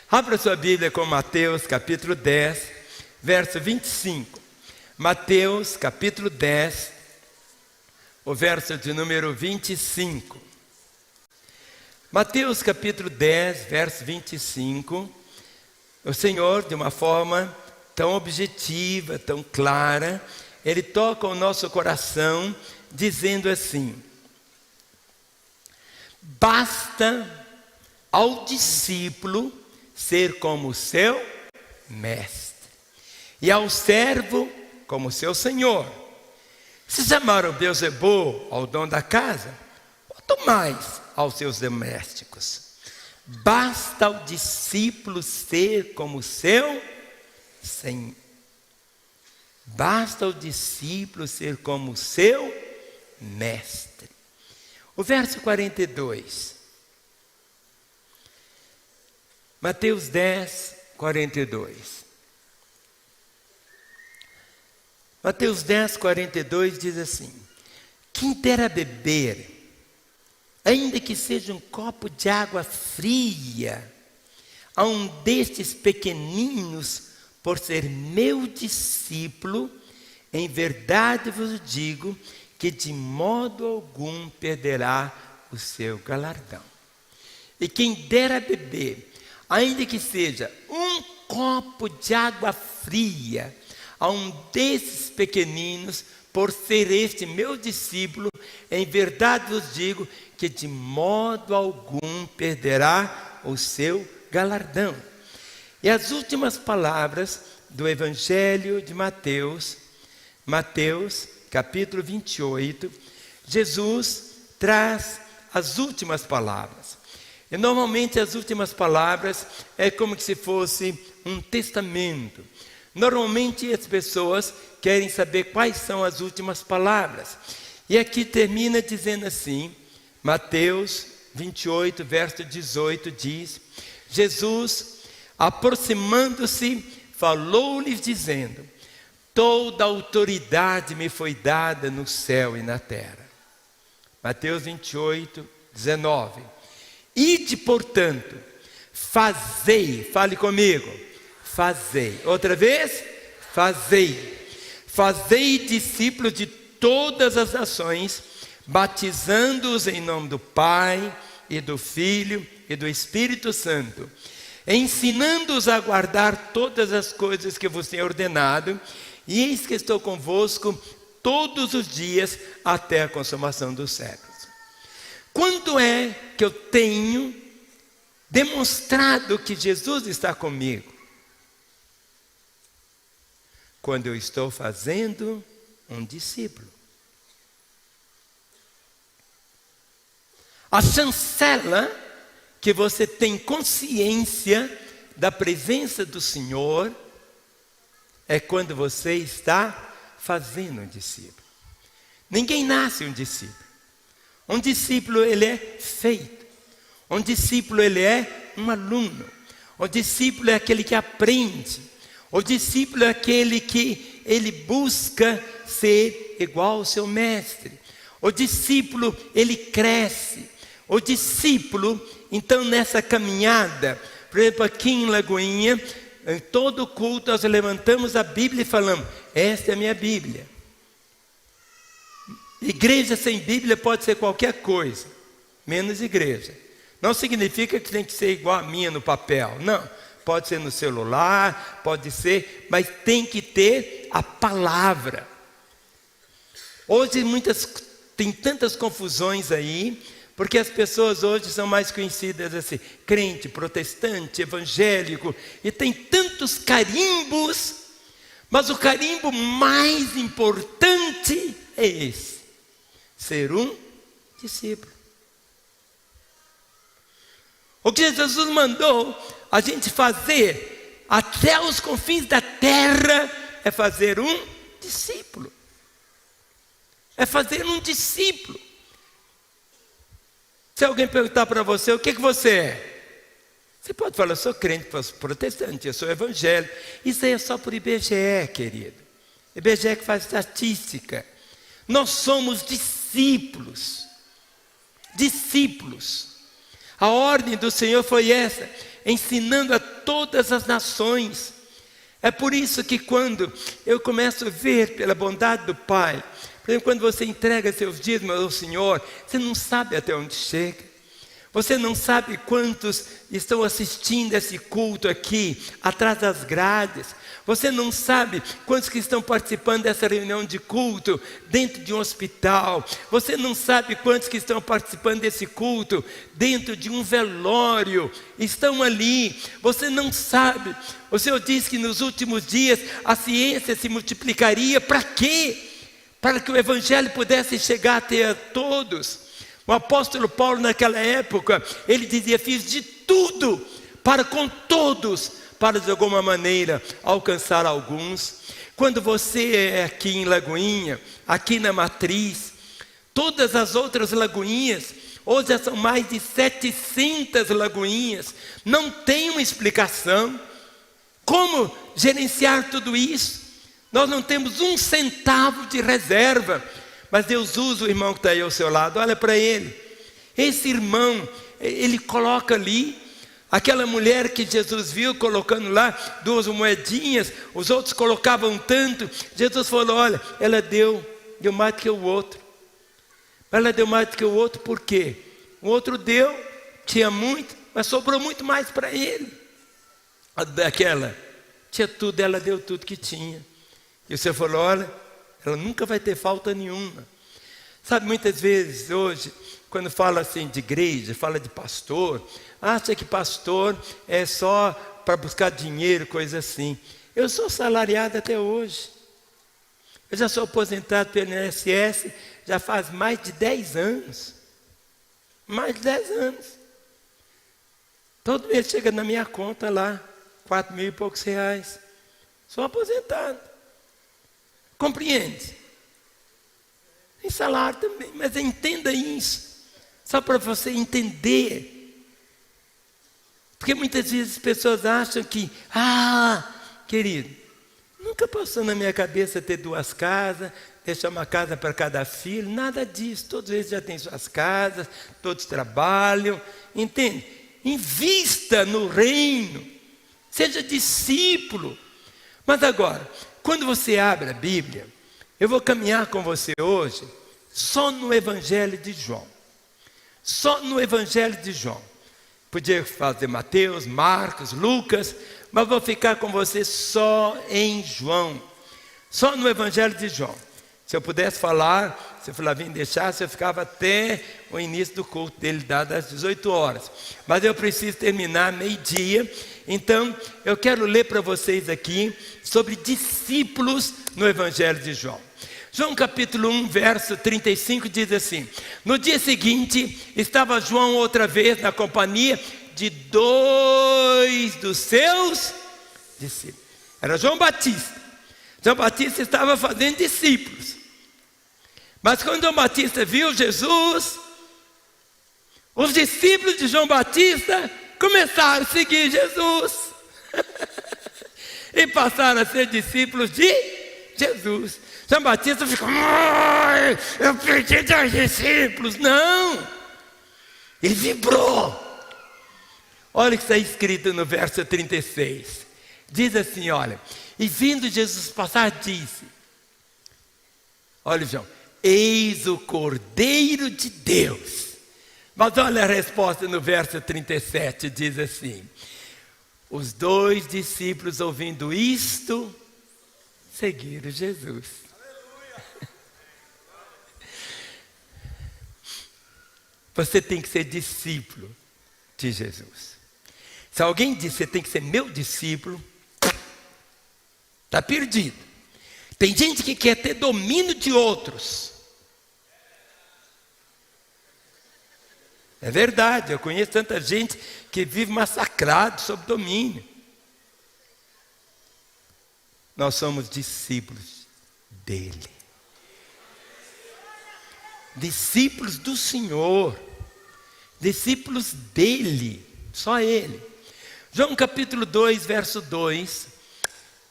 Abra sua Bíblia com Mateus capítulo 10, verso 25. Mateus capítulo 10, o verso de número 25. Mateus capítulo 10, verso 25. O Senhor, de uma forma tão objetiva, tão clara, Ele toca o nosso coração, dizendo assim: basta ao discípulo ser como seu mestre, e ao servo como seu senhor. Se chamaram Beelzebul ao dono da casa, quanto mais aos seus domésticos. Basta ao discípulo ser como seu senhor. Basta ao discípulo ser como seu mestre. O verso 42. Mateus 10, 42. Mateus 10, 42 diz assim: quem der a beber, ainda que seja um copo de água fria, a um destes pequeninos, por ser meu discípulo, em verdade vos digo que de modo algum perderá o seu galardão. E quem der a beber, ainda que seja um copo de água fria, a um desses pequeninos, por ser este meu discípulo, em verdade vos digo que de modo algum perderá o seu galardão. E as últimas palavras do Evangelho de Mateus, Mateus capítulo 28, Jesus traz as últimas palavras. E normalmente as últimas palavras é como se fosse um testamento. Normalmente as pessoas querem saber quais são as últimas palavras. E aqui termina dizendo assim, Mateus 28, verso 18 diz: Jesus, aproximando-se, falou-lhes dizendo: toda autoridade me foi dada no céu e na terra. Mateus 28, 19. Ide, portanto, fazei, fale comigo, fazei. Outra vez, fazei. Fazei discípulos de todas as nações, batizando-os em nome do Pai e do Filho e do Espírito Santo, ensinando-os a guardar todas as coisas que vos tenho ordenado, e eis que estou convosco todos os dias até a consumação dos séculos. Quando é que eu tenho demonstrado que Jesus está comigo? Quando eu estou fazendo um discípulo. A chancela que você tem consciência da presença do Senhor é quando você está fazendo um discípulo. Ninguém nasce um discípulo. Um discípulo, ele é feito. Um discípulo, ele é um aluno. O discípulo é aquele que aprende. O discípulo é aquele que ele busca ser igual ao seu mestre. O discípulo, ele cresce. O discípulo, então nessa caminhada, por exemplo aqui em Lagoinha, em todo culto nós levantamos a Bíblia e falamos: esta é a minha Bíblia. Igreja sem Bíblia pode ser qualquer coisa, menos igreja. Não significa que tem que ser igual a minha no papel, não. Pode ser no celular, pode ser, mas tem que ter a palavra. Hoje tem tantas confusões aí, porque as pessoas hoje são mais conhecidas assim, crente, protestante, evangélico, e tem tantos carimbos, mas o carimbo mais importante é esse: ser um discípulo. O que Jesus mandou a gente fazer até os confins da terra é fazer um discípulo. É fazer um discípulo. Se alguém perguntar para você: o que você é? Você pode falar: eu sou crente, eu sou protestante, eu sou evangélico. Isso aí é só por IBGE, querido. IBGE que faz estatística. Nós somos discípulos. Discípulos. A ordem do Senhor foi essa: ensinando a todas as nações. É por isso que quando eu começo a ver pela bondade do Pai, por exemplo, quando você entrega seus dízimos ao Senhor, você não sabe até onde chega. Você não sabe quantos estão assistindo esse culto aqui, atrás das grades. Você não sabe quantos que estão participando dessa reunião de culto dentro de um hospital. Você não sabe quantos que estão participando desse culto dentro de um velório. Estão ali. Você não sabe. O Senhor diz que nos últimos dias a ciência se multiplicaria. Para quê? Para que o Evangelho pudesse chegar até a todos. O apóstolo Paulo naquela época, ele dizia, fiz de tudo para com todos, para de alguma maneira alcançar alguns. Quando você é aqui em Lagoinha, aqui na Matriz, todas as outras lagoinhas, hoje já são mais de 700 lagoinhas, não tem uma explicação. Como gerenciar tudo isso? Nós não temos um centavo de reserva. Mas Deus usa o irmão que está aí ao seu lado, olha para ele. Esse irmão, ele coloca ali, aquela mulher que Jesus viu colocando lá 2 moedinhas, os outros colocavam tanto. Jesus falou, olha, ela deu mais do que o outro. Ela deu mais do que o outro, por quê? O outro deu, tinha muito, mas sobrou muito mais para ele. Aquela, tinha tudo, ela deu tudo que tinha. E o Senhor falou, olha, ela nunca vai ter falta nenhuma. Sabe, muitas vezes hoje, quando fala assim de igreja, fala de pastor, acha que pastor é só para buscar dinheiro, coisa assim. Eu sou salariado até hoje. Eu já sou aposentado pelo INSS, já faz mais de 10 anos. Mais de 10 anos. Todo mês chega na minha conta lá, 4 mil e poucos reais. Sou aposentado. Compreende? Tem salário também, mas entenda isso. Só para você entender. Porque muitas vezes as pessoas acham que, querido, nunca passou na minha cabeça ter 2 casas, deixar uma casa para cada filho, nada disso. Todos eles já têm suas casas, todos trabalham, entende? Invista no reino, seja discípulo. Mas agora, quando você abre a Bíblia, eu vou caminhar com você hoje só no Evangelho de João. Só no Evangelho de João. Podia fazer Mateus, Marcos, Lucas, mas vou ficar com você só em João. Só no Evangelho de João. Se eu pudesse falar, se o Flavinho deixasse, eu ficava até o início do culto dele, dado às 18 horas. Mas eu preciso terminar meio-dia. Então, eu quero ler para vocês aqui sobre discípulos no Evangelho de João. João capítulo 1, verso 35 diz assim: no dia seguinte, estava João outra vez na companhia de 2 dos seus discípulos. Era João Batista. João Batista estava fazendo discípulos. Mas quando João Batista viu Jesus, os discípulos de João Batista começaram a seguir Jesus. E passaram a ser discípulos de Jesus. João Batista ficou, eu perdi 10 discípulos. Não, ele vibrou. Olha o que está escrito no verso 36. Diz assim, olha, e vindo Jesus passar, disse, olha João, eis o Cordeiro de Deus. Mas olha a resposta no verso 37, diz assim, os 2 discípulos ouvindo isto, seguiram Jesus. Você tem que ser discípulo de Jesus. Se alguém diz que você tem que ser meu discípulo, está perdido. Tem gente que quer ter domínio de outros. É verdade, eu conheço tanta gente que vive massacrado sob domínio. Nós somos discípulos dele. Discípulos do Senhor. Discípulos dele. Só ele. João capítulo 2, verso 2.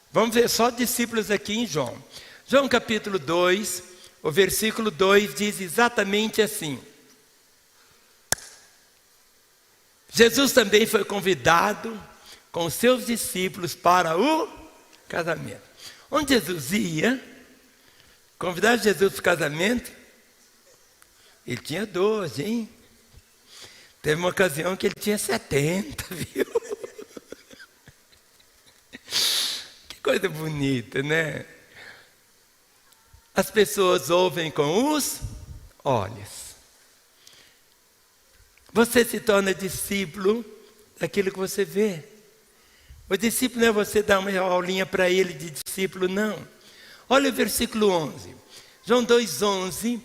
Vamos ver só discípulos aqui em João. João capítulo 2, o versículo 2 diz exatamente assim. Jesus também foi convidado com os seus discípulos para o casamento. Onde Jesus ia, convidar Jesus para o casamento, ele tinha 12, hein? Teve uma ocasião que ele tinha 70, viu? Que coisa bonita, né? As pessoas ouvem com os olhos. Você se torna discípulo daquilo que você vê. O discípulo não é você dar uma aulinha para ele de discípulo, não. Olha o versículo 11. João 2,11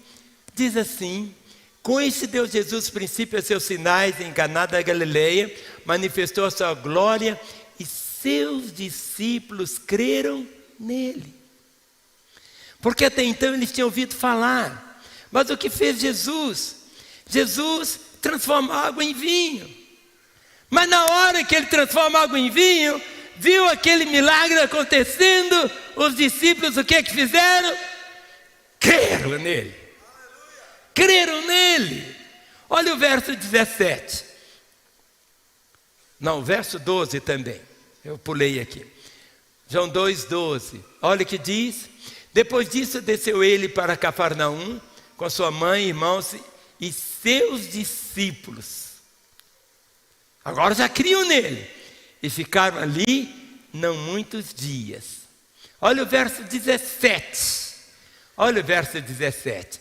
diz assim: conheceu Jesus princípio a seus sinais em Caná da Galileia, manifestou a sua glória e seus discípulos creram nele. Porque até então eles tinham ouvido falar. Mas o que fez Jesus? Jesus transforma água em vinho. Mas na hora que ele transforma água em vinho, viu aquele milagre acontecendo, os discípulos o que fizeram? Creram nele. Creram nele. Olha o verso 17. Não, o verso 12 também. Eu pulei aqui. João 2,12. Olha o que diz. Depois disso desceu ele para Cafarnaum, com sua mãe, irmãos e seus discípulos. Agora já criam nele. E ficaram ali não muitos dias. Olha o verso 17. Olha o verso 17.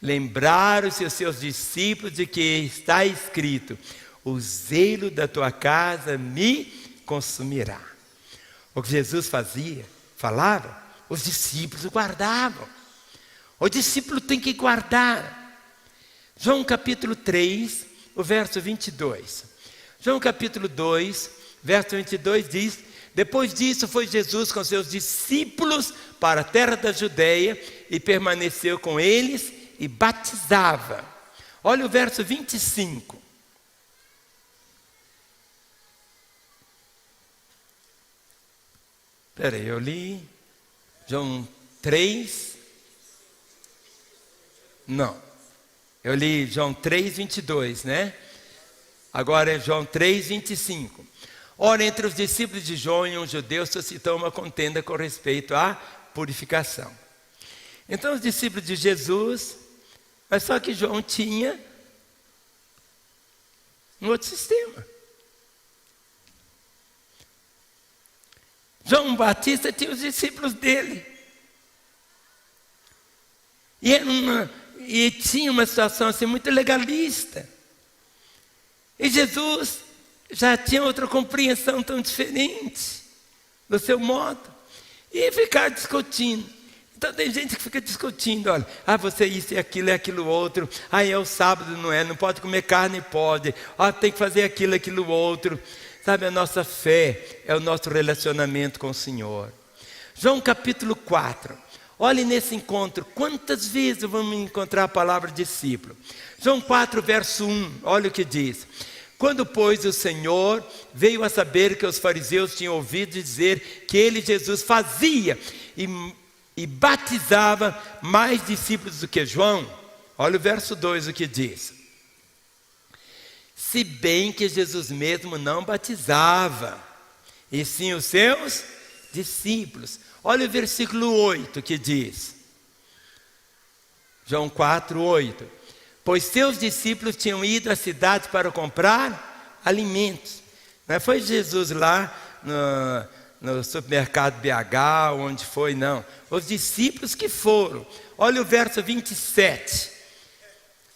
Lembraram-se os seus discípulos de que está escrito: o zelo da tua casa me consumirá. O que Jesus fazia, falava, os discípulos guardavam. O discípulo tem que guardar. João capítulo 3, o verso 22. João capítulo 2, verso 22 diz: depois disso foi Jesus com seus discípulos para a terra da Judeia e permaneceu com eles e batizava. Olha o verso 25. Espera aí, eu li João 3. Não, eu li João 3, 22, né? Agora é João 3, 25. Ora, entre os discípulos de João e um judeu suscitou uma contenda com respeito à purificação. Então os discípulos de Jesus, mas só que João tinha um outro sistema. João Batista tinha os discípulos dele. E tinha uma situação assim muito legalista. E Jesus já tinha outra compreensão tão diferente do seu modo. E ficar discutindo. Então tem gente que fica discutindo, olha, você isso e aquilo outro. É o sábado, não pode comer carne, pode. Tem que fazer aquilo outro. Sabe, a nossa fé é o nosso relacionamento com o Senhor. João capítulo 4. Olhe nesse encontro, quantas vezes vamos encontrar a palavra discípulo. João 4, verso 1, olha o que diz. Quando, pois, o Senhor veio a saber que os fariseus tinham ouvido dizer que ele, Jesus, fazia e batizava mais discípulos do que João. Olha o verso 2, o que diz. Se bem que Jesus mesmo não batizava, e sim os seus discípulos. Olha o versículo 8 que diz. João 4, 8. Pois seus discípulos tinham ido à cidade para comprar alimentos. Não foi Jesus lá no supermercado BH, onde foi, não. Os discípulos que foram. Olha o verso 27.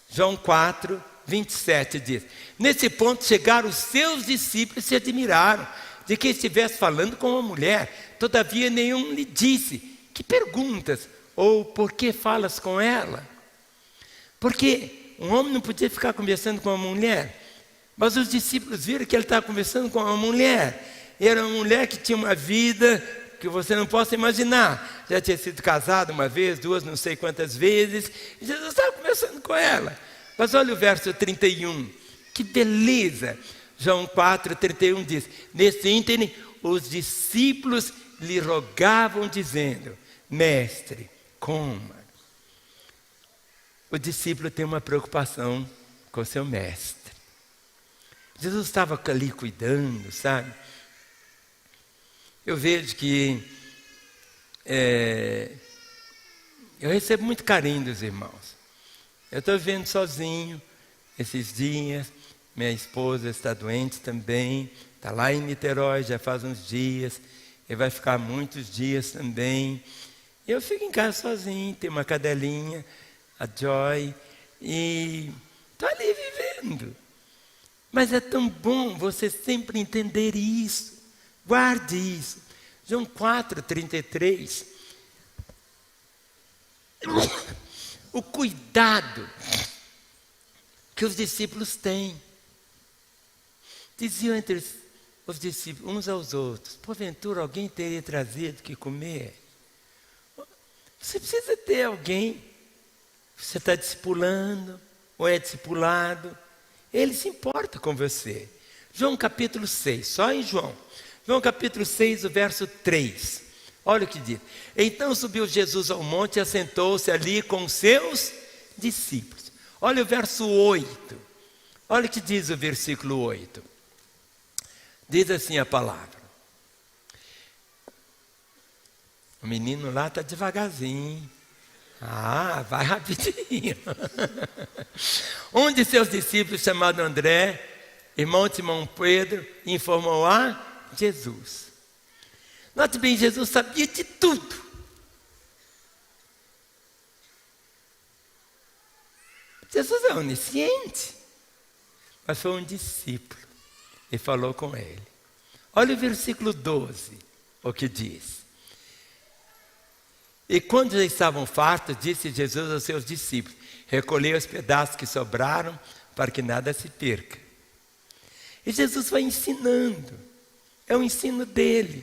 João 4, 27 diz. Nesse ponto chegaram os seus discípulos e se admiraram de que estivesse falando com uma mulher. Todavia nenhum lhe disse: que perguntas? Ou por que falas com ela? Porque um homem não podia ficar conversando com uma mulher. Mas os discípulos viram que ele estava conversando com uma mulher. Era uma mulher que tinha uma vida que você não possa imaginar. Já tinha sido casado uma vez, duas, não sei quantas vezes. E Jesus estava conversando com ela. Mas olha o verso 31. Que beleza! João 4, 31 diz. Nesse ínterim, os discípulos lhe rogavam dizendo: mestre, coma. O discípulo tem uma preocupação com seu mestre. Jesus estava ali cuidando, sabe? eu vejo que eu recebo muito carinho dos irmãos. Eu estou vivendo sozinho esses dias, minha esposa está doente também, está lá em Niterói, já faz uns dias, e vai ficar muitos dias também. Eu fico em casa sozinho, tenho uma cadelinha, a Joy, e estou ali vivendo. Mas é tão bom você sempre entender isso. Guarde isso. João 4:33. O cuidado que os discípulos têm. Diziam entre os discípulos uns aos outros: porventura alguém teria trazido o que comer? Você precisa ter alguém. Você está discipulando, ou é discipulado. Ele se importa com você. João capítulo 6, só em João. João capítulo 6, o verso 3. Olha o que diz. Então subiu Jesus ao monte e assentou-se ali com os seus discípulos. Olha o verso 8. Olha o que diz o versículo 8. Diz assim a palavra. O menino lá está devagarzinho. Vai rapidinho. Um de seus discípulos, chamado André, irmão de Simão Pedro, informou a Jesus. Note bem, Jesus sabia de tudo. Jesus é onisciente. Mas foi um discípulo e falou com ele. Olha o versículo 12, o que diz. E quando já estavam fartos, disse Jesus aos seus discípulos: recolhei os pedaços que sobraram, para que nada se perca. E Jesus vai ensinando. É o ensino dele.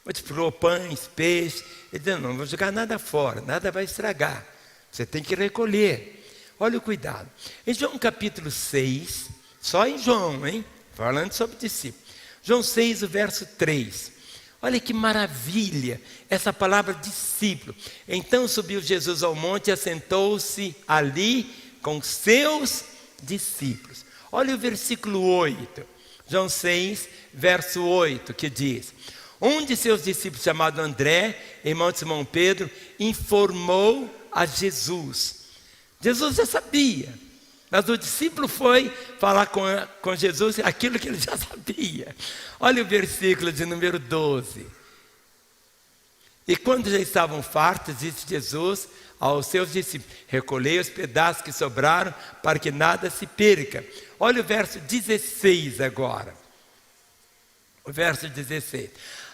Multiplicou pães, peixes. Ele diz: não vou jogar nada fora, nada vai estragar. Você tem que recolher. Olha o cuidado. Em João capítulo 6, só em João, falando sobre discípulos. João 6, o verso 3. Olha que maravilha, essa palavra discípulo. Então subiu Jesus ao monte e assentou-se ali com seus discípulos. Olha o versículo 8. João 6, verso 8, que diz: um de seus discípulos, chamado André, irmão de Simão Pedro, informou a Jesus. Jesus já sabia, mas o discípulo foi falar com Jesus aquilo que ele já sabia. Olha o versículo de número 12. E quando já estavam fartos, disse Jesus aos seus discípulos: recolhei os pedaços que sobraram, para que nada se perca. Olha o verso 16 agora. O verso 16.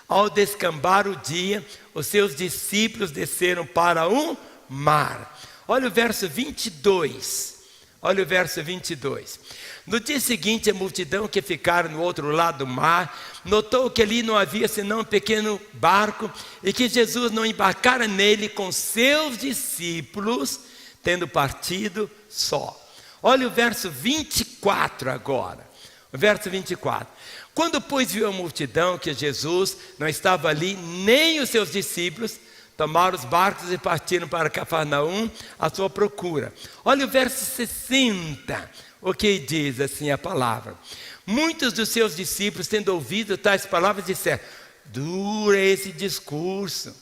Ao descambar o dia, os seus discípulos desceram para o mar. Olha o verso 22. Olha o verso 22. No dia seguinte, a multidão que ficara no outro lado do mar notou que ali não havia senão um pequeno barco e que Jesus não embarcara nele com seus discípulos, tendo partido só. Olha o verso 24 agora. O verso 24. Quando, pois, viu a multidão que Jesus não estava ali, nem os seus discípulos, tomaram os barcos e partiram para Cafarnaum à sua procura. Olha o verso 60, o que diz assim a palavra. Muitos dos seus discípulos, tendo ouvido tais palavras, disseram: duro é esse discurso,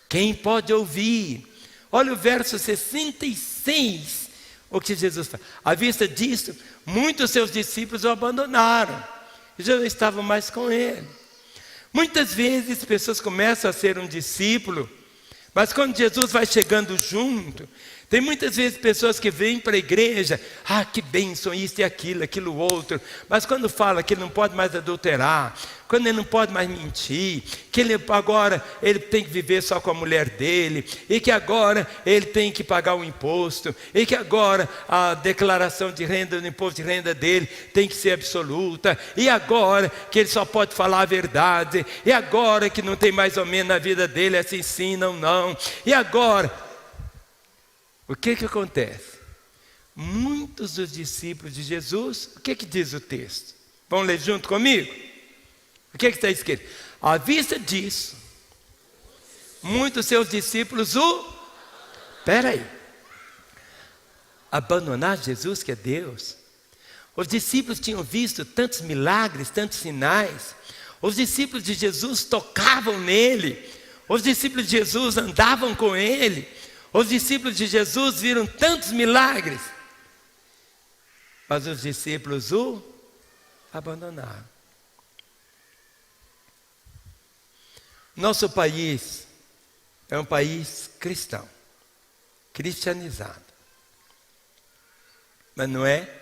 quem pode ouvir? Olha o verso 66, o que Jesus fala. À vista disso, muitos dos seus discípulos o abandonaram, já não estavam mais com ele. Muitas vezes pessoas começam a ser um discípulo, mas quando Jesus vai chegando junto, tem muitas vezes pessoas que vêm para a igreja: que bênção, isso e aquilo outro. Mas quando fala que ele não pode mais adulterar, quando ele não pode mais mentir, que agora ele tem que viver só com a mulher dele, e que agora ele tem que pagar o imposto, e que agora a declaração de renda, do imposto de renda dele tem que ser absoluta, e agora que ele só pode falar a verdade, e agora que não tem mais ou menos na vida dele assim sim, não, e agora... O que acontece? Muitos dos discípulos de Jesus, o que diz o texto? Vamos ler junto comigo? O que está escrito? À vista disso, muitos dos seus discípulos Espera aí. Abandonar Jesus, que é Deus? Os discípulos tinham visto tantos milagres, tantos sinais. Os discípulos de Jesus tocavam nele. Os discípulos de Jesus andavam com ele. Os discípulos de Jesus viram tantos milagres. Mas os discípulos o abandonaram. Nosso país é um país cristão, cristianizado, mas não é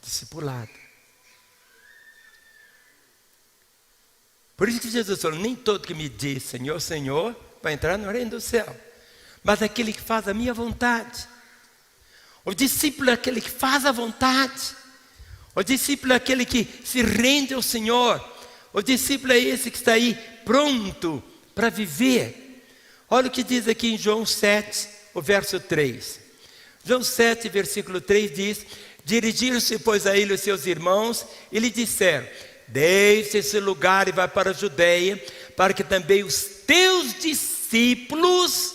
discipulado. Por isso que Jesus falou, nem todo que me diz Senhor, Senhor, vai entrar no reino do céu, mas aquele que faz a minha vontade. O discípulo é aquele que faz a vontade. O discípulo é aquele que se rende ao Senhor. O discípulo é esse que está aí pronto para viver. Olha o que diz aqui em João 7, o verso 3. João 7, versículo 3 diz: dirigiram-se, pois, a ele os seus irmãos e lhe disseram: deixe esse lugar e vai para a Judeia, para que também os teus discípulos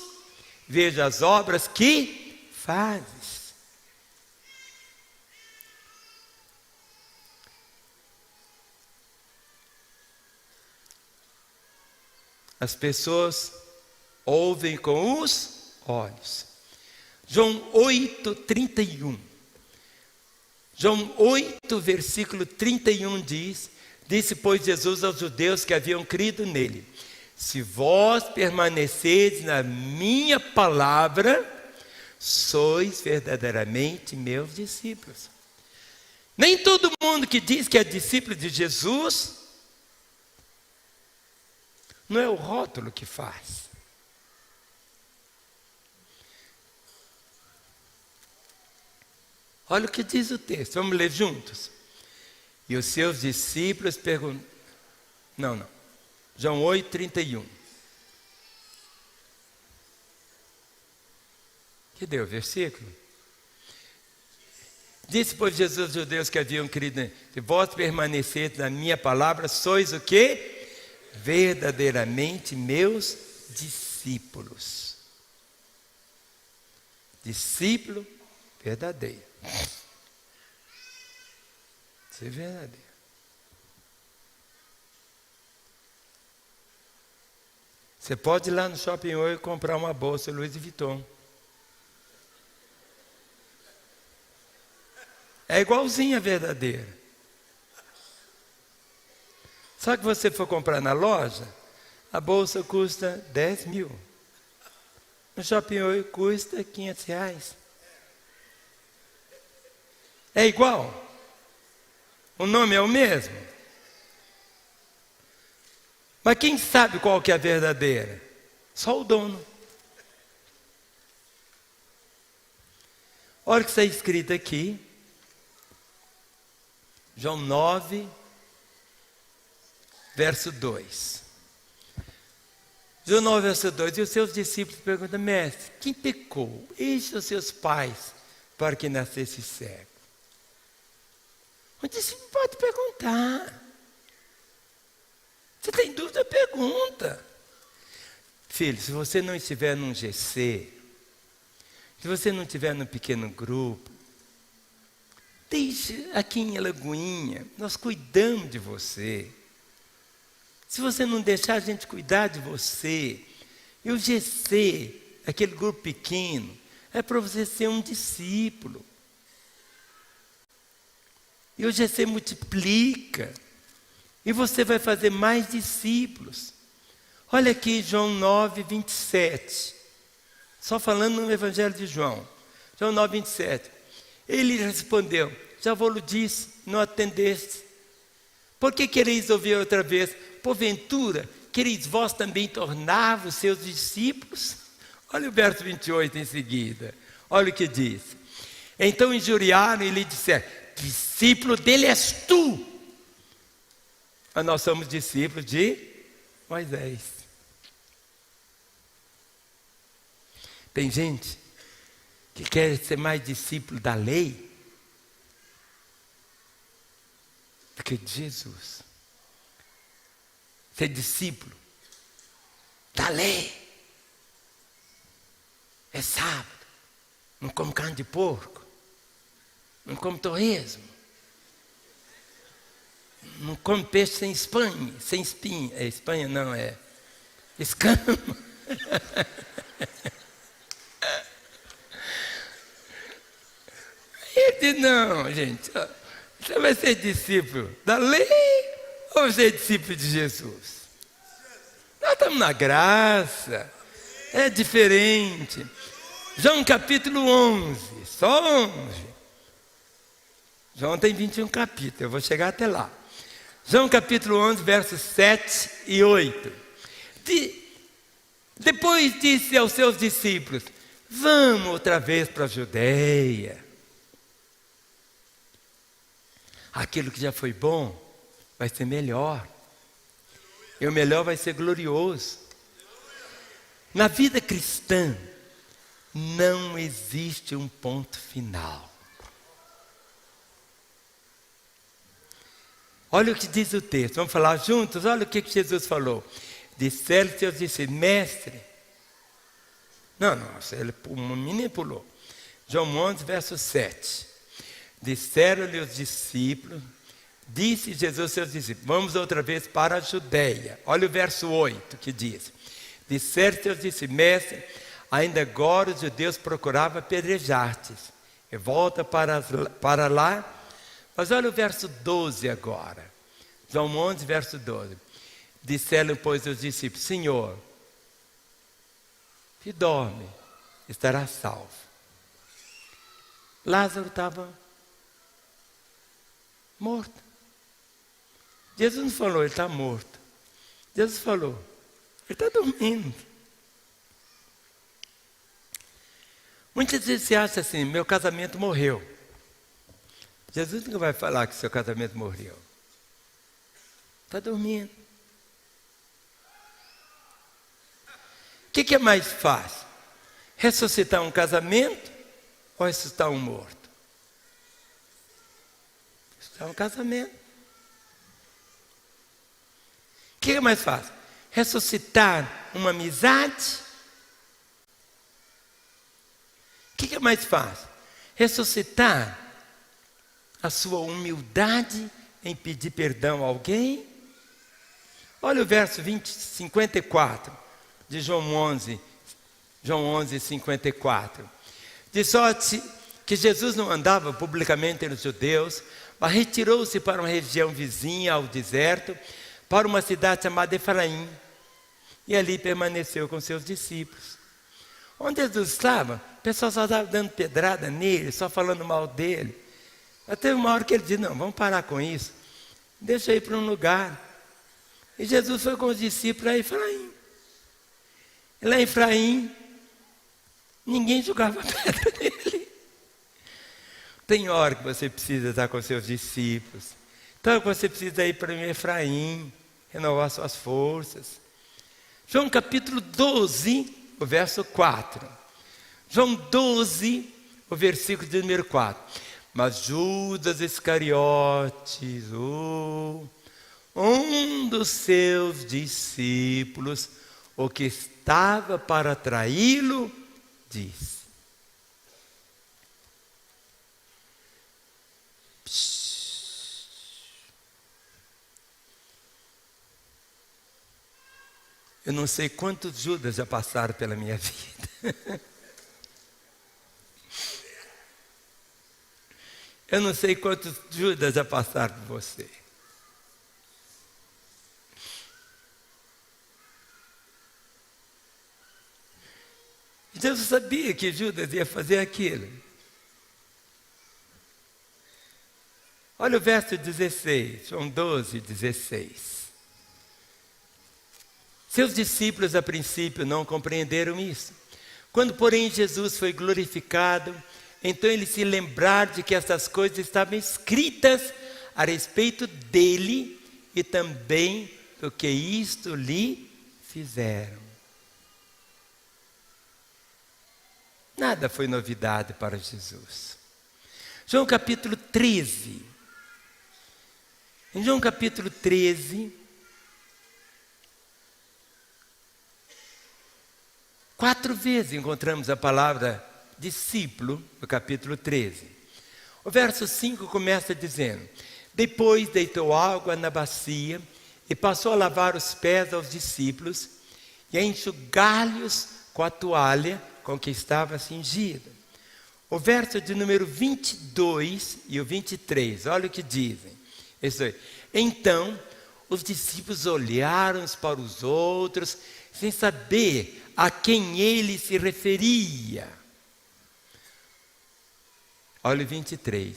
vejam as obras que fazes. As pessoas ouvem com os olhos. João 8, 31. João 8, versículo 31 diz: disse, pois, Jesus aos judeus que haviam crido nele: se vós permanecedes na minha palavra, sois verdadeiramente meus discípulos. Nem todo mundo que diz que é discípulo de Jesus, não é o rótulo que faz. Olha o que diz o texto, vamos ler juntos. E os seus discípulos perguntam... Não. João 8, 31. Que deu o versículo? Disse, pois, Jesus aos judeus que haviam crido: se vós permaneceres na minha palavra, sois o quê? Verdadeiramente meus discípulos. Discípulo verdadeiro. Ser verdadeiro. Você pode ir lá no Shopping Oi e comprar uma bolsa Louis Vuitton. É igualzinha a verdadeira. Só que você for comprar na loja, a bolsa custa 10 mil. No Shopping Oi custa 500 reais. É igual? O nome é o mesmo? Mas quem sabe qual que é a verdadeira? Só o dono. Olha o que está escrito aqui. João 9, verso 2. João 9, verso 2. E os seus discípulos perguntam: mestre, quem pecou? Este os seus pais, para que nascesse cego? O discípulo pode perguntar. Se tem dúvida, pergunta. Filho, se você não estiver num GC, se você não estiver num pequeno grupo, deixe aqui em Alagoinha, nós cuidamos de você. Se você não deixar a gente cuidar de você, e o GC, aquele grupo pequeno, é para você ser um discípulo. E o GC multiplica, e você vai fazer mais discípulos. Olha aqui João 9, 27. Só falando no Evangelho de João. João 9, 27. Ele respondeu: já vou-lo disse, não atendeste. Por que quereis ouvir outra vez? Porventura, quereis vós também tornar-vos seus discípulos? Olha o verso 28 em seguida. Olha o que diz. Então injuriaram e lhe disseram: discípulo dele és tu. Mas nós somos discípulos de Moisés. Tem gente que quer ser mais discípulo da lei do que de Jesus. Ser discípulo da lei é sábado, não come carne de porco, não come torresmo, não come peixe sem espinha, sem espinha. É Espanha não, é escama. Ele disse, não, gente, você vai ser discípulo da lei ou vai ser discípulo de Jesus? Nós estamos na graça, é diferente. João capítulo 11, só 11. João tem 21 capítulos, eu vou chegar até lá. João capítulo 11, versos 7 e 8. Depois disse aos seus discípulos, vamos outra vez para a Judeia. Aquilo que já foi bom vai ser melhor. E o melhor vai ser glorioso. Na vida cristã, não existe um ponto final. Olha o que diz o texto, vamos falar juntos? Olha o que Jesus falou. Disseram seus discípulos, mestre. Não, o menino pulou. João 11, verso 7. Disseram-lhe os discípulos, disse Jesus aos seus discípulos, vamos outra vez para a Judeia. Olha o verso 8 que diz. Disseram seus discípulos, mestre, ainda agora os judeus procuravam apedrejar-te. E volta para lá. Mas olha o verso 12 agora. João 11, verso 12. Disseram, pois, os discípulos, Senhor, se dorme, estará salvo. Lázaro estava morto. Jesus não falou, ele está morto. Jesus falou, ele está dormindo. Muitas vezes você acha assim, meu casamento morreu. Jesus nunca vai falar que seu casamento morreu. Está dormindo. O que é mais fácil? Ressuscitar um casamento ou ressuscitar um morto? Ressuscitar um casamento. O que é mais fácil? Ressuscitar uma amizade? O que é mais fácil? Ressuscitar a sua humildade em pedir perdão a alguém? Olha o verso 54 de João 11, 54. De sorte que Jesus não andava publicamente entre os judeus, mas retirou-se para uma região vizinha ao deserto, para uma cidade chamada Efraim, e ali permaneceu com seus discípulos. Onde Jesus estava, o pessoal só estava dando pedrada nele, só falando mal dele. Até uma hora que ele disse, não, vamos parar com isso. Deixa eu ir para um lugar. E Jesus foi com os discípulos a Efraim. E lá em Efraim, ninguém jogava pedra nele. Tem hora que você precisa estar com seus discípulos. Então você precisa ir para Efraim, renovar suas forças. João capítulo 12, o verso 4. João 12, o versículo de número 4. Mas Judas Iscariotes, um dos seus discípulos, o que estava para traí-lo, disse: eu não sei quantos Judas já passaram pela minha vida. Eu não sei quantos Judas já passaram por você. Jesus sabia que Judas ia fazer aquilo. Olha o verso 16, João 12, 16. Seus discípulos a princípio não compreenderam isso. Quando, porém, Jesus foi glorificado, então eles se lembraram de que essas coisas estavam escritas a respeito dele e também do que isto lhe fizeram. Nada foi novidade para Jesus. João capítulo 13. Em João capítulo 13, 4 vezes encontramos a palavra discípulo, no capítulo 13. O verso 5 começa dizendo: Depois deitou água na bacia e passou a lavar os pés aos discípulos e a enxugar-lhes com a toalha com que estava cingido. O verso de número 22 e o 23, olha o que dizem. Então, os discípulos olharam uns para os outros, sem saber a quem ele se referia. Olha o 23.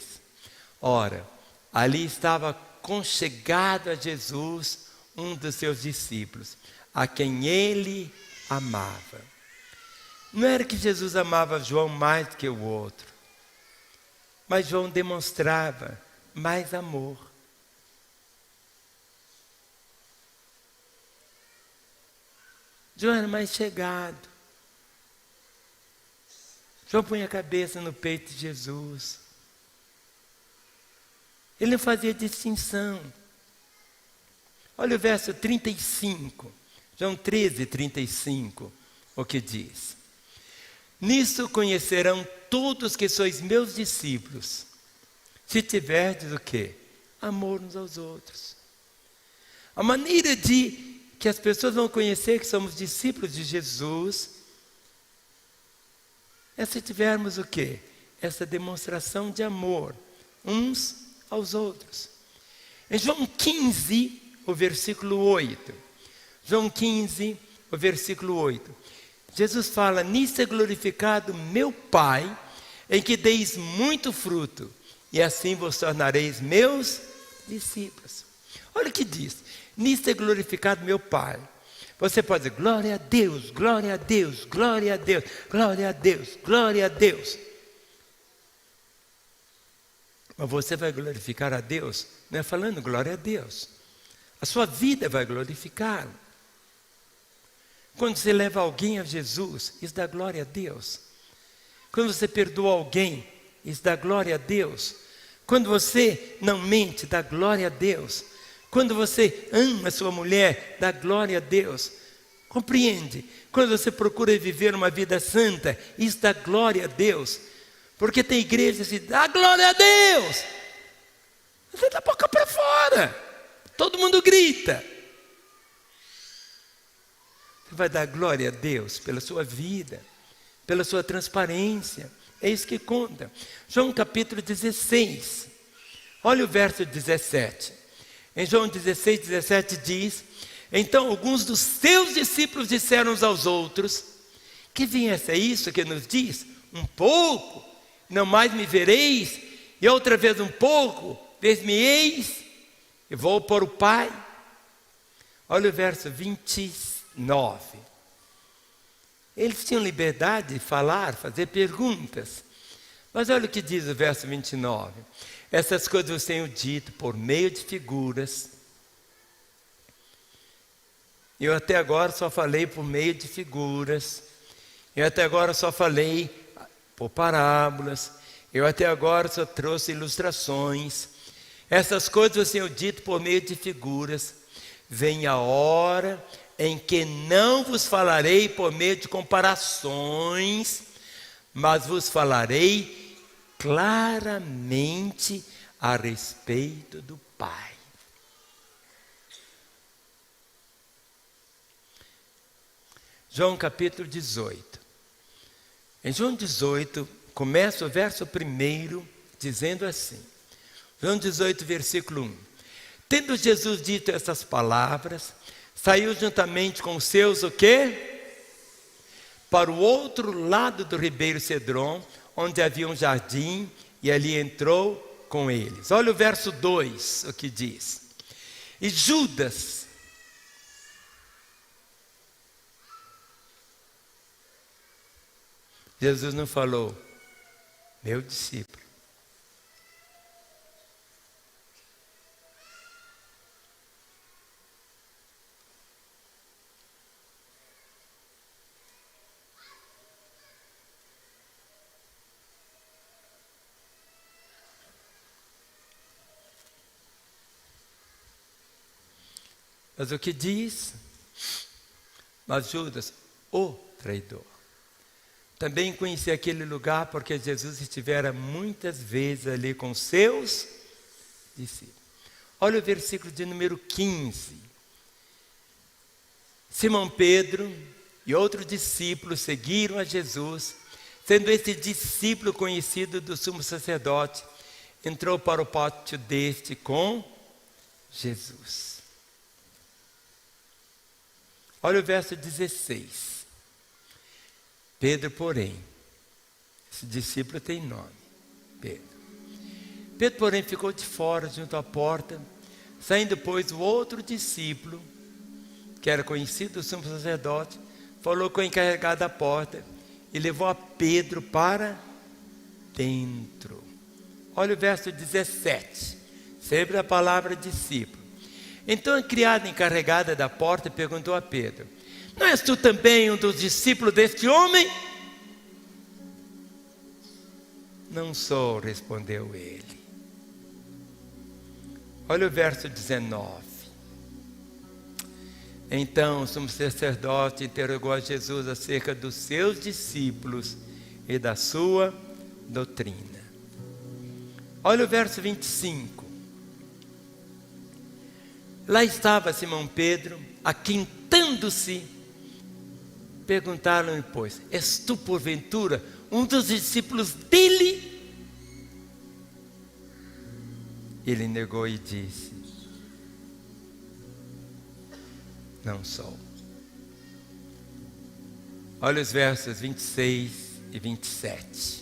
Ora, ali estava conchegado a Jesus um dos seus discípulos, a quem ele amava. Não era que Jesus amava João mais do que o outro, mas João demonstrava mais amor. João era mais chegado. João punha a cabeça no peito de Jesus. Ele não fazia distinção. Olha o verso 35, João 13, 35, o que diz. Nisso conhecerão todos que sois meus discípulos, se tiverdes o quê? Amor uns aos outros. A maneira de que as pessoas vão conhecer que somos discípulos de Jesus é se tivermos o quê? Essa demonstração de amor uns aos outros. Em João 15, o versículo 8. João 15, o versículo 8. Jesus fala, nisso é glorificado meu Pai, em que deis muito fruto, e assim vos tornareis meus discípulos. Olha o que diz, nisso é glorificado meu Pai. Você pode dizer, glória a Deus, glória a Deus, glória a Deus, glória a Deus, glória a Deus. Mas você vai glorificar a Deus, não é falando glória a Deus. A sua vida vai glorificá-lo. Quando você leva alguém a Jesus, isso dá glória a Deus. Quando você perdoa alguém, isso dá glória a Deus. Quando você não mente, dá glória a Deus. Quando você ama a sua mulher, dá glória a Deus. Compreende? Quando você procura viver uma vida santa, isso dá glória a Deus. Porque tem igrejas que dá glória a Deus. Você dá a boca para fora. Todo mundo grita. Você vai dar glória a Deus pela sua vida, pela sua transparência. É isso que conta. João capítulo 16. Olha o verso 17. Em João 16, 17 diz, então alguns dos seus discípulos disseram uns aos outros, que viesse é isso que nos diz? Um pouco, não mais me vereis, e outra vez um pouco, vês-me-eis, e vou para o Pai. Olha o verso 29. Eles tinham liberdade de falar, fazer perguntas. Mas olha o que diz o verso 29. Essas coisas eu tenho dito por meio de figuras. Eu até agora só falei por meio de figuras. Eu até agora só falei por parábolas. Eu até agora só trouxe ilustrações. Essas coisas eu tenho dito por meio de figuras. Vem a hora em que não vos falarei por meio de comparações, mas vos falarei claramente a respeito do Pai. João capítulo 18. Em João 18, começa o verso 1 dizendo assim. João 18, versículo 1. Tendo Jesus dito essas palavras, saiu juntamente com os seus o quê? Para o outro lado do ribeiro Cedron, onde havia um jardim, e ali entrou com eles. Olha o verso 2, o que diz. E Judas, Jesus não falou, meu discípulo. Mas o que diz? Mas Judas, o traidor. Também conheci aquele lugar porque Jesus estivera muitas vezes ali com seus discípulos. Olha o versículo de número 15. Simão Pedro e outro discípulo seguiram a Jesus, sendo esse discípulo conhecido do sumo sacerdote, entrou para o pátio deste com Jesus. Olha o verso 16. Pedro, porém, esse discípulo tem nome, Pedro. Pedro, porém, ficou de fora, junto à porta. Saindo, pois, o outro discípulo, que era conhecido do sumo sacerdote, falou com o encarregado da porta e levou a Pedro para dentro. Olha o verso 17, sempre a palavra discípulo. Então a criada encarregada da porta perguntou a Pedro: não és tu também um dos discípulos deste homem? Não sou, respondeu ele. Olha o verso 19. Então o sumo sacerdote interrogou a Jesus acerca dos seus discípulos e da sua doutrina. Olha o verso 25. Lá estava Simão Pedro, aquintando-se. Perguntaram-lhe, pois: és tu porventura um dos discípulos dele? Ele negou e disse: não sou. Olha os versos 26 e 27.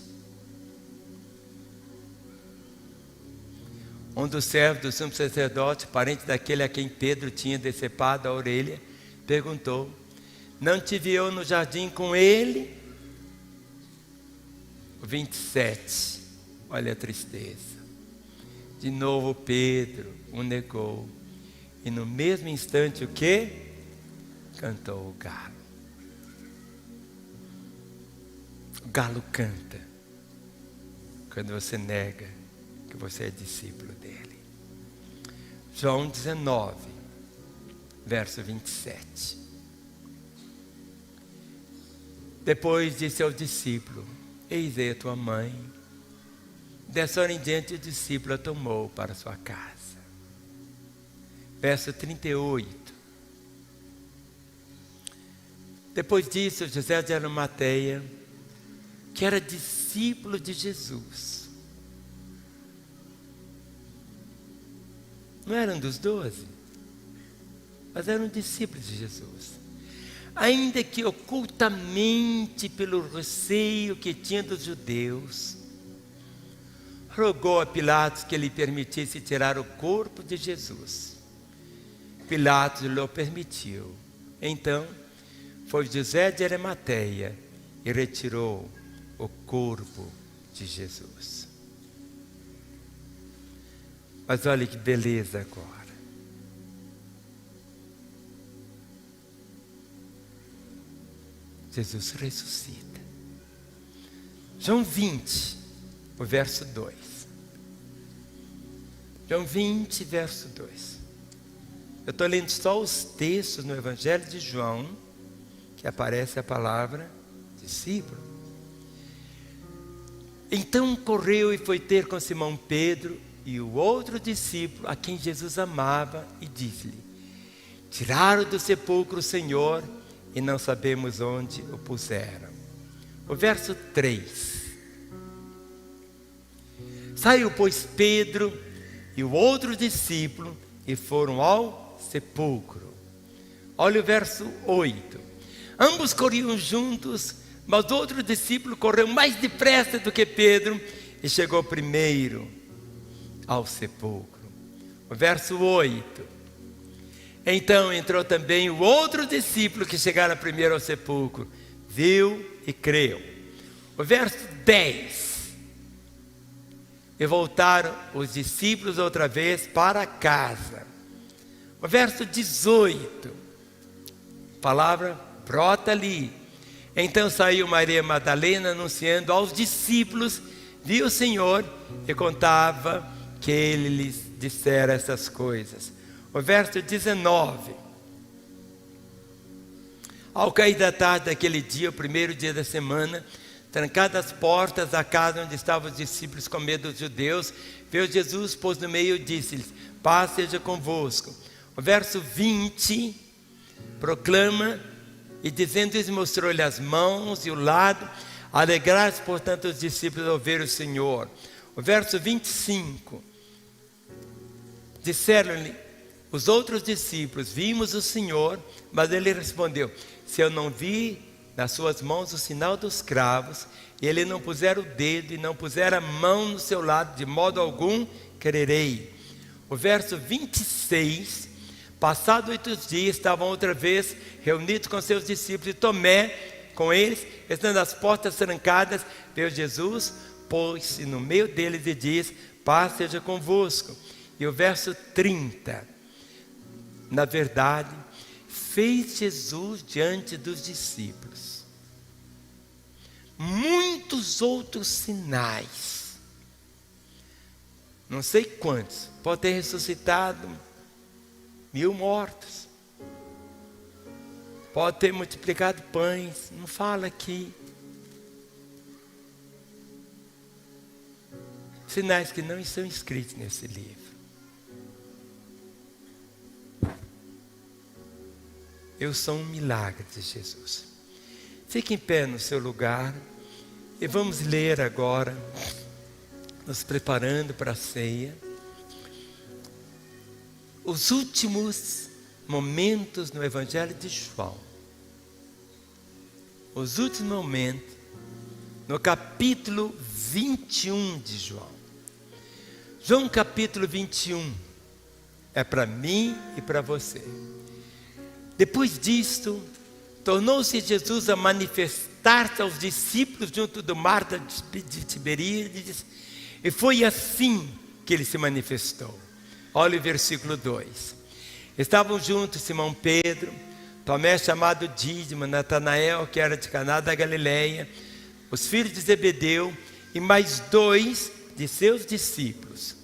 Um dos servos do sumo sacerdote, parente daquele a quem Pedro tinha decepado a orelha, perguntou: não te viu no jardim com ele? O 27, olha a tristeza. De novo Pedro o negou. E no mesmo instante o quê? Cantou o galo. O galo canta quando você nega que você é discípulo dele. João 19, verso 27. Depois disse ao discípulo: eis aí a tua mãe. Dessa hora em diante o discípulo a tomou para sua casa. Verso 38. Depois disso, José de Arimateia, que era discípulo de Jesus, não era um dos 12, mas era um discípulo de Jesus, ainda que ocultamente pelo receio que tinha dos judeus, rogou a Pilatos que lhe permitisse tirar o corpo de Jesus. Pilatos lhe permitiu. Então foi José de Arimateia e retirou o corpo de Jesus. Mas olha que beleza agora. Jesus ressuscita. João 20, o verso 2. João 20, verso 2. Eu estou lendo só os textos no Evangelho de João, que aparece a palavra discípulo. Então correu e foi ter com Simão Pedro e o outro discípulo, a quem Jesus amava, e disse-lhe: tiraram do sepulcro o Senhor e não sabemos onde o puseram. O verso 3. Saiu, pois, Pedro e o outro discípulo e foram ao sepulcro. Olha o verso 8. Ambos corriam juntos, mas o outro discípulo correu mais depressa do que Pedro e chegou primeiro ao sepulcro. O verso 8. Então entrou também o outro discípulo que chegara primeiro ao sepulcro, viu e creu. O verso 10. E voltaram os discípulos outra vez para casa. O verso 18, a palavra brota ali. Então saiu Maria Madalena anunciando aos discípulos, viu o Senhor e contava que ele lhes dissera essas coisas. O verso 19. Ao cair da tarde daquele dia, o primeiro dia da semana, trancadas as portas da casa onde estavam os discípulos com medo dos judeus, veio Jesus, pôs no meio e disse-lhes: paz seja convosco. O verso 20 proclama, e dizendo-lhes, mostrou-lhe as mãos e o lado. Alegraram-se, portanto, os discípulos ao ver o Senhor. O verso 25, disseram-lhe os outros discípulos: vimos o Senhor. Mas ele respondeu: se eu não vi nas suas mãos o sinal dos cravos, e ele não puser o dedo e não puser a mão no seu lado, de modo algum crerei. O verso 26, passados 8 dias, estavam outra vez reunidos com seus discípulos, e Tomé com eles, estando as portas trancadas, veio Jesus, pôs-se no meio deles e diz: paz seja convosco. E o verso 30, na verdade, fez Jesus diante dos discípulos muitos outros sinais, não sei quantos, pode ter ressuscitado 1000 mortos, pode ter multiplicado pães, não fala aqui. Sinais que não estão escritos nesse livro. Eu sou um milagre de Jesus. Fique em pé no seu lugar e vamos ler agora, nos preparando para a ceia, os últimos momentos no Evangelho de João. Os últimos momentos no capítulo 21 de João. João capítulo 21 é para mim e para você. Depois disto, tornou-se Jesus a manifestar-se aos discípulos junto do mar de Tiberíades, e foi assim que ele se manifestou. Olha o versículo 2. Estavam juntos Simão Pedro, Tomé chamado Dídimo, Natanael, que era de Caná da Galileia, os filhos de Zebedeu, e mais 2 de seus discípulos.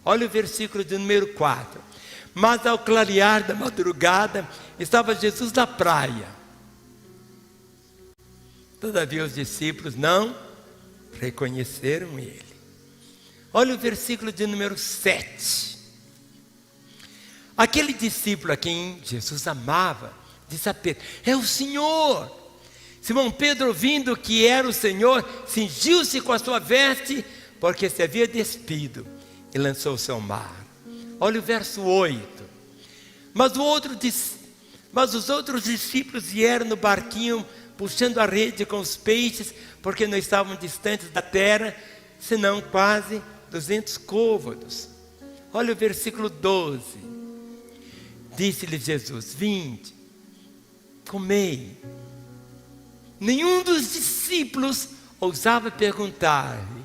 Olha o versículo de número 4. Mas ao clarear da madrugada, estava Jesus na praia. Todavia os discípulos não reconheceram ele. Olha o versículo de número 7. Aquele discípulo a quem Jesus amava, disse a Pedro: é o Senhor. Simão Pedro, ouvindo que era o Senhor, cingiu-se com a sua veste, porque se havia despido, e lançou-se ao mar. Olha o verso 8. Mas os outros discípulos vieram no barquinho, puxando a rede com os peixes, porque não estavam distantes da terra, senão quase 200 côvados. Olha o versículo 12. Disse-lhe Jesus: vinde, comei. Nenhum dos discípulos ousava perguntar-lhe: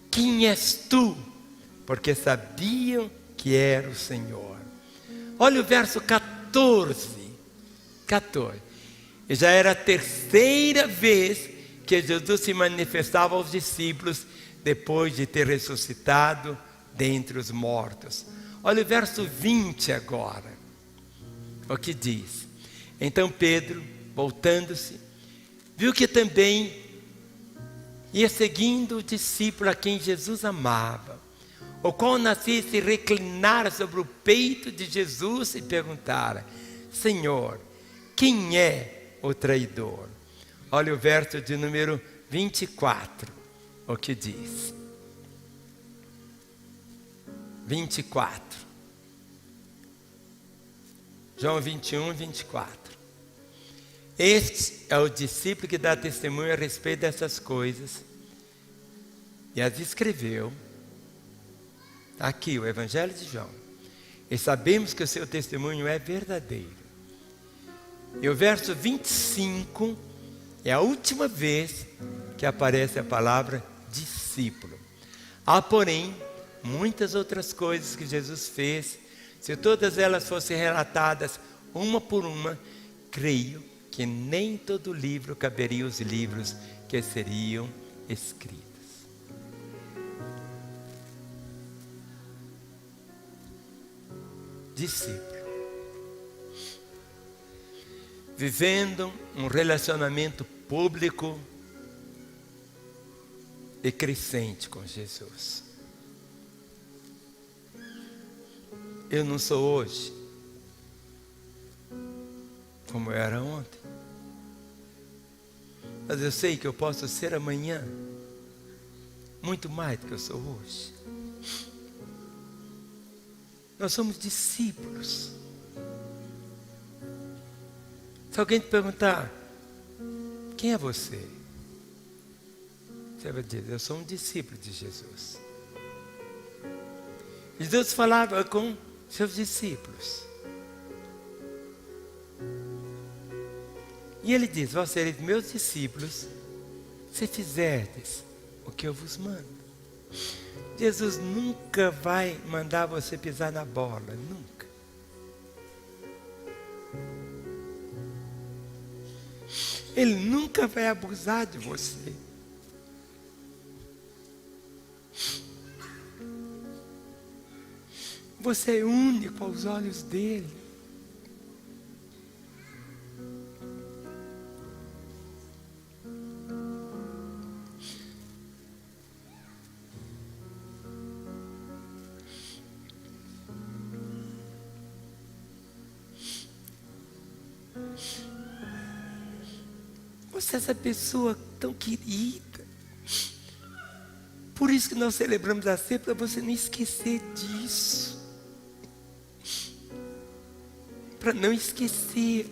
quem és tu? Porque sabiam que era o Senhor. Olha o verso 14. E já era a terceira vez que Jesus se manifestava aos discípulos, depois de ter ressuscitado dentre os mortos. Olha o verso 20 agora. O que diz? Então Pedro, voltando-se, viu que também ia seguindo o discípulo a quem Jesus amava, o qual nascia se reclinara sobre o peito de Jesus e perguntara: Senhor, quem é o traidor? Olha o verso de número 24, o que diz. 24. João 21, 24. Este é o discípulo que dá testemunho a respeito dessas coisas e as escreveu. Aqui o Evangelho de João. E sabemos que o seu testemunho é verdadeiro. E o verso 25 é a última vez que aparece a palavra discípulo. Há, porém, muitas outras coisas que Jesus fez. Se todas elas fossem relatadas uma por uma, creio que nem todo livro caberia os livros que seriam escritos. Discípulo. Vivendo um relacionamento público e crescente com Jesus. Eu não sou hoje como eu era ontem, mas eu sei que eu posso ser amanhã muito mais do que eu sou hoje. Nós somos discípulos. Se alguém te perguntar, quem é você? Você vai dizer, eu sou um discípulo de Jesus. Jesus falava com seus discípulos. E ele diz, vós sereis meus discípulos, se fizerdes o que eu vos mando. Jesus nunca vai mandar você pisar na bola, nunca. Ele nunca vai abusar de você. Você é único aos olhos dele. Você é essa pessoa tão querida. Por isso que nós celebramos a ceia, para você não esquecer disso. Para não esquecer.